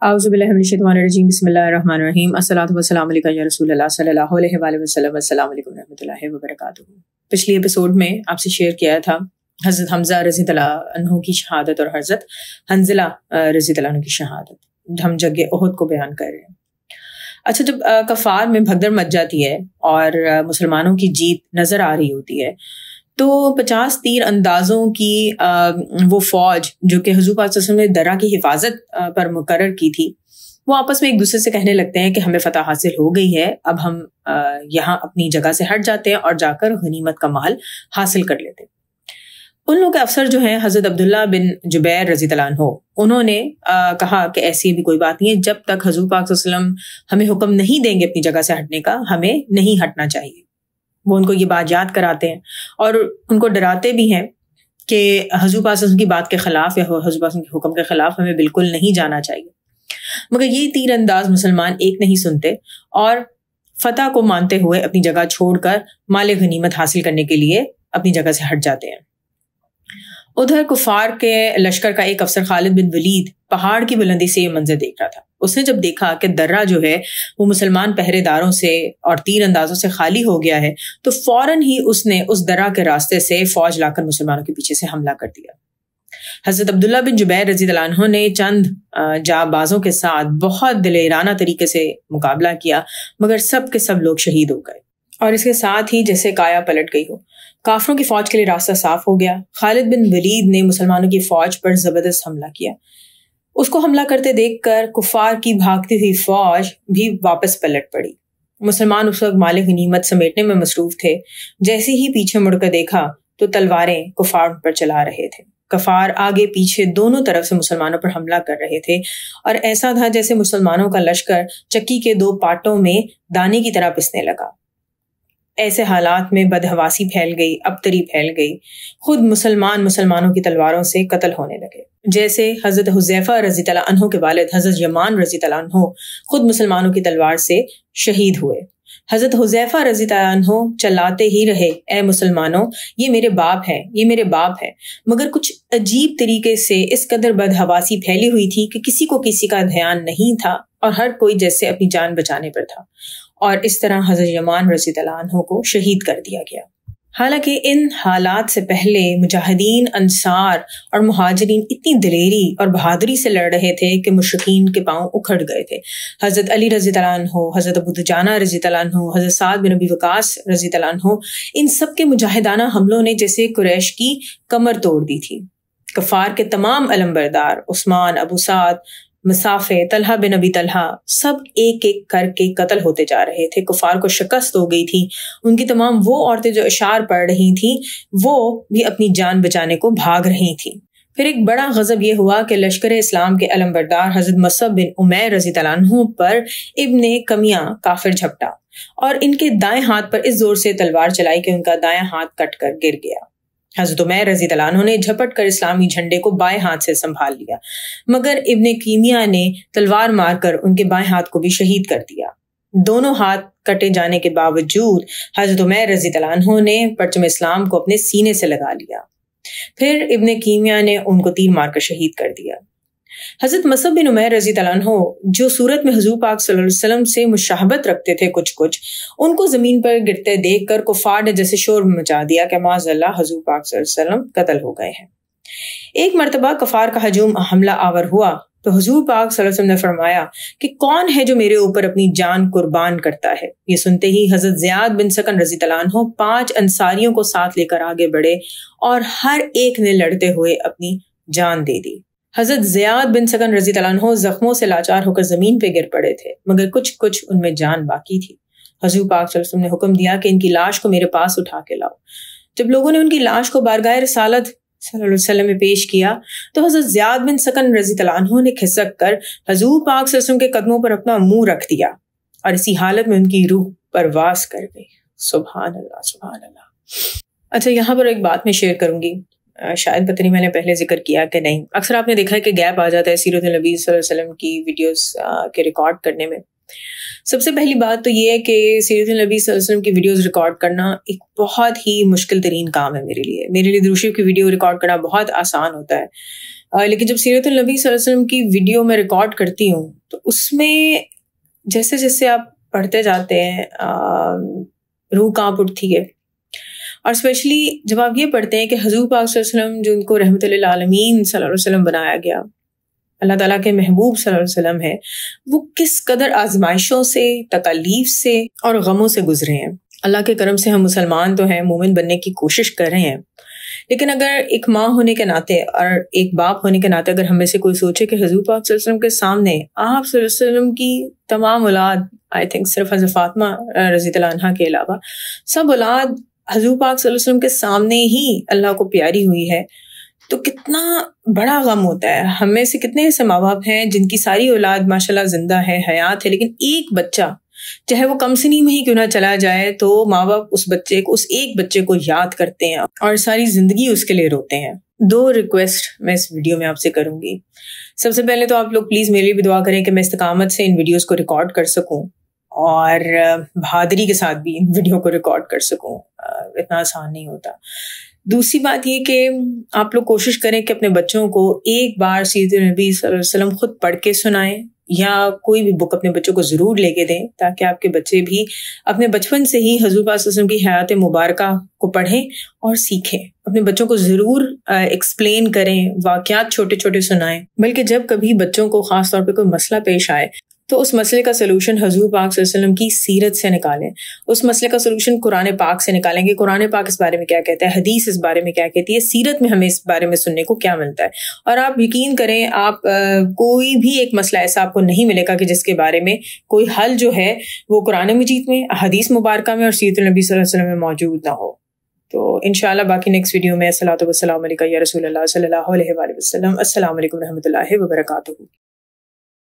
اعوذ باللہ من الشیطان الرجیم بسم اللہ الرحمن الرحیم الصلاۃ والسلام علیکم یا رسول اللہ صلی اللہ علیہ وآلہ وسلم السلام علیکم ورحمۃ اللہ وبرکاتہ۔ پچھلی ایپیسوڈ میں آپ سے شیئر کیا تھا حضرت حمزہ رضی اللہ عنہ کی شہادت اور حضرت حنظلہ رضی اللہ عنہ کی شہادت، ہم جنگ احد کو بیان کر رہے ہیں۔ اچھا، جب کفار میں بھگدڑ مچ جاتی ہے اور مسلمانوں کی جیت نظر آ رہی ہوتی ہے تو 50 تیر اندازوں کی وہ فوج جو کہ حضور پاک صلی اللہ علیہ وسلم نے درہ کی حفاظت پر مقرر کی تھی، وہ آپس میں ایک دوسرے سے کہنے لگتے ہیں کہ ہمیں فتح حاصل ہو گئی ہے، اب ہم یہاں اپنی جگہ سے ہٹ جاتے ہیں اور جا کر غنیمت کا مال حاصل کر لیتے ہیں۔ ان لوگوں کے افسر جو ہیں حضرت عبداللہ بن جبیر رضی اللہ عنہ، انہوں نے کہا کہ ایسی بھی کوئی بات نہیں ہے، جب تک حضور پاک صلی اللہ علیہ وسلم ہمیں حکم نہیں دیں گے اپنی جگہ سے ہٹنے کا، ہمیں نہیں ہٹنا چاہیے۔ وہ ان کو یہ بات یاد کراتے ہیں اور ان کو ڈراتے بھی ہیں کہ حضور پاک صلی اللہ علیہ وسلم کی بات کے خلاف یا حضور پاک صلی اللہ علیہ وسلم کے حکم کے خلاف ہمیں بالکل نہیں جانا چاہیے۔ مگر یہ تیر انداز مسلمان ایک نہیں سنتے اور فتح کو مانتے ہوئے اپنی جگہ چھوڑ کر مال غنیمت حاصل کرنے کے لیے اپنی جگہ سے ہٹ جاتے ہیں۔ ادھر کفار کے لشکر کا ایک افسر خالد بن ولید پہاڑ کی بلندی سے یہ منظر دیکھ رہا تھا۔ اس نے جب دیکھا کہ درہ جو ہے وہ مسلمان پہرے داروں سے اور تیر اندازوں سے خالی ہو گیا ہے تو فوراً ہی اس نے اس درہ کے راستے سے فوج لا کر مسلمانوں کے پیچھے سے حملہ کر دیا۔ حضرت عبداللہ بن جبیر رضی اللہ عنہ نے چند جانبازوں کے ساتھ بہت دلیرانہ طریقے سے مقابلہ کیا، مگر سب کے سب لوگ شہید ہو گئے اور اس کے ساتھ ہی جیسے کایا پلٹ گئی ہو۔ کافروں کی فوج کے لیے راستہ صاف ہو گیا۔ خالد بن ولید نے مسلمانوں کی فوج پر زبردست حملہ کیا۔ اس کو حملہ کرتے دیکھ کر کفار کی بھاگتی ہوئی فوج بھی واپس پلٹ پڑی۔ مسلمان اس وقت مال غنیمت سمیٹنے میں مصروف تھے۔ جیسے ہی پیچھے مڑ کر دیکھا تو تلواریں کفار پر چلا رہے تھے۔ کفار آگے پیچھے دونوں طرف سے مسلمانوں پر حملہ کر رہے تھے اور ایسا تھا جیسے مسلمانوں کا لشکر چکی کے 2 پارٹوں میں دانے کی طرح پسنے لگا۔ ایسے حالات میں بدحواسی پھیل گئی، ابتری پھیل گئی، خود مسلمانوں کی تلواروں سے قتل ہونے لگے۔ جیسے حضرت حذیفہ رضی اللہ عنہ کے والد حضرت یمان رضی اللہ عنہ خود مسلمانوں کی تلوار سے شہید ہوئے۔ حضرت حذیفہ رضی اللہ عنہ چلاتے ہی رہے، اے مسلمانوں، یہ میرے باپ ہیں، یہ میرے باپ ہیں، مگر کچھ عجیب طریقے سے اس قدر بدحواسی پھیلی ہوئی تھی کہ کسی کو کسی کا دھیان نہیں تھا اور ہر کوئی جیسے اپنی جان بچانے پر تھا، اور اس طرح حضرت یمان رضی اللہ عنہ کو شہید کر دیا گیا۔ حالانکہ ان حالات سے پہلے مجاہدین، انصار اور مہاجرین اتنی دلیری اور بہادری سے لڑ رہے تھے کہ مشرکین کے پاؤں اکھڑ گئے تھے۔ حضرت علی رضی اللہ عنہ، حضرت ابو دجانہ رضی اللہ عنہ، حضرت سعد بن ابی وقاص رضی اللہ عنہ، ان سب کے مجاہدانہ حملوں نے جیسے قریش کی کمر توڑ دی تھی۔ کفار کے تمام علمبردار، عثمان، ابو سعد، مسافے، طلحہ بن ابی طلحہ، سب ایک ایک کر کے قتل ہوتے جا رہے تھے۔ کفار کو شکست ہو گئی تھی۔ ان کی تمام وہ عورتیں جو اشعار پڑھ رہی تھیں وہ بھی اپنی جان بچانے کو بھاگ رہی تھیں۔ پھر ایک بڑا غضب یہ ہوا کہ لشکر اسلام کے علمبردار حضرت مصعب بن عمیر رضی اللہ عنہ پر ابن کمیہ کافر جھپٹا اور ان کے دائیں ہاتھ پر اس زور سے تلوار چلائی کہ ان کا دائیں ہاتھ کٹ کر گر گیا۔ حضرت عمیر رضی اللہ عنہ نے جھپٹ کر اسلامی جھنڈے کو بائیں ہاتھ سے سنبھال لیا، مگر ابن کیمیہ نے تلوار مار کر ان کے بائیں ہاتھ کو بھی شہید کر دیا۔ دونوں ہاتھ کٹے جانے کے باوجود حضرت عمیر رضی اللہ عنہ نے پرچم اسلام کو اپنے سینے سے لگا لیا۔ پھر ابن کیمیہ نے ان کو تیر مار کر شہید کر دیا۔ حضرت مصعب بن عمیر رضی اللہ عنہ جو صورت میں حضور پاک صلی اللہ علیہ وسلم سے مشابہت رکھتے تھے کچھ ان کو زمین پر گرتے دیکھ کر کفار نے جیسے شور مچا دیا کہ معاذ اللہ حضور پاک صلی اللہ علیہ وسلم قتل ہو گئے ہیں۔ ایک مرتبہ کفار کا ہجوم حملہ آور ہوا تو حضور پاک صلی اللہ علیہ وسلم نے فرمایا کہ کون ہے جو میرے اوپر اپنی جان قربان کرتا ہے؟ یہ سنتے ہی حضرت زیاد بن سکن رضی اللہ عنہ 5 انصاریوں کو ساتھ لے کر آگے بڑھے اور ہر ایک نے لڑتے ہوئے اپنی جان دے دی۔ حضرت زیاد بن سکن رضی اللہ عنہ زخموں سے لاچار ہو کر زمین پہ گر پڑے تھے، مگر کچھ ان میں جان باقی تھی۔ حضور پاک صلی اللہ علیہ وسلم نے حکم دیا کہ ان کی لاش کو میرے پاس اٹھا کے لاؤ۔ جب لوگوں نے ان کی لاش کو بارگاہ رسالت صلی اللہ علیہ وسلم میں پیش کیا تو حضرت زیاد بن سکن رضی اللہ عنہ نے کھسک کر حضور پاک صلی اللہ علیہ وسلم کے قدموں پر اپنا منہ رکھ دیا اور اسی حالت میں ان کی روح پرواز کر گئی۔ سبحان اللہ، سبحان اللہ۔ اچھا، یہاں پر ایک بات میں شیئر کروں گی، شاید پتہ نہیں میں نے پہلے ذکر کیا کہ نہیں۔ اکثر آپ نے دیکھا ہے کہ گیپ آ جاتا ہے سیرت النبی صلی اللہ علیہ وسلم کی ویڈیوز کے ریکارڈ کرنے میں۔ سب سے پہلی بات تو یہ ہے کہ سیرت النبی صلی اللہ علیہ وسلم کی ویڈیوز ریکارڈ کرنا ایک بہت ہی مشکل ترین کام ہے میرے لیے۔ درود شریف کی ویڈیو ریکارڈ کرنا بہت آسان ہوتا ہے، لیکن جب سیرت النبی صلی اللہ علیہ وسلم کی ویڈیو میں ریکارڈ کرتی ہوں تو اس میں جیسے جیسے آپ پڑھتے جاتے ہیں روح کانپ اٹھتی ہے. اور اسپیشلی جب آپ یہ پڑھتے ہیں کہ حضور پاک صلی اللہ علیہ وسلم جو ان کو رحمۃ للعالمین صلی اللہ علیہ وسلم بنایا گیا، اللہ تعالیٰ کے محبوب صلی اللہ علیہ وسلم ہے، وہ کس قدر آزمائشوں سے، تکالیف سے اور غموں سے گزرے ہیں. اللہ کے کرم سے ہم مسلمان تو ہیں، مومن بننے کی کوشش کر رہے ہیں، لیکن اگر ایک ماں ہونے کے ناطے اور ایک باپ ہونے کے ناطے اگر ہمیں سے کوئی سوچے کہ حضور پاک صلی اللہ علیہ وسلم کے سامنے آپ صلی اللہ علیہ وسلم کی تمام اولاد، آئی تھنک صرف حضرت فاطمہ رضی اللہ عنہا کے علاوہ سب اولاد حضور پاک صلی اللہ علیہ وسلم کے سامنے ہی اللہ کو پیاری ہوئی ہے، تو کتنا بڑا غم ہوتا ہے. ہمیں سے کتنے ایسے ماں باپ ہیں جن کی ساری اولاد ماشاءاللہ زندہ ہے، حیات ہے، لیکن ایک بچہ چاہے وہ کم سنی میں ہی کیوں نہ چلا جائے تو ماں باپ اس بچے کو، اس ایک بچے کو یاد کرتے ہیں اور ساری زندگی اس کے لیے روتے ہیں. 2 ریکویسٹ میں اس ویڈیو میں آپ سے کروں گی. سب سے پہلے تو آپ لوگ پلیز میرے لیے بھی دعا کریں کہ میں استقامت سے ان ویڈیوز کو ریکارڈ کر سکوں اور بہادری کے ساتھ بھی ان ویڈیو کو ریکارڈ کر سکوں. اتنا آسان نہیں ہوتا. دوسری بات یہ کہ آپ لوگ کوشش کریں کہ اپنے بچوں کو ایک بار سیرت نبی صلی اللہ علیہ وسلم خود پڑھ کے سنائیں، یا کوئی بھی بک اپنے بچوں کو ضرور لے کے دیں تاکہ آپ کے بچے بھی اپنے بچپن سے ہی حضور پاک صلی اللہ علیہ وسلم کی حیات مبارکہ کو پڑھیں اور سیکھیں. اپنے بچوں کو ضرور ایکسپلین کریں، واقعات چھوٹے چھوٹے سنائیں، بلکہ جب کبھی بچوں کو خاص طور پہ کوئی مسئلہ پیش آئے تو اس مسئلے کا سلوشن حضور پاک صلی اللہ علیہ وسلم کی سیرت سے نکالیں. اس مسئلے کا سلوشن قرآن پاک سے نکالیں گے. قرآن پاک اس بارے میں کیا کہتا ہے، حدیث اس بارے میں کیا کہتی ہے، سیرت میں ہمیں اس بارے میں سننے کو کیا ملتا ہے. اور آپ یقین کریں، آپ کوئی بھی ایک مسئلہ ایسا آپ کو نہیں ملے گا کہ جس کے بارے میں کوئی حل جو ہے وہ قرآن مجید میں، حدیث مبارکہ میں اور سیرت النبی صلی اللہ علیہ وسلم میں موجود نہ ہو. تو انشاءاللہ باقی نیکسٹ ویڈیو میں الصلاۃ والسلام علیکہ یا رسول اللہ صلی اللہ علیہ وآلہ وسلم. السلام علیکم رحمۃ اللہ وبرکاتہ.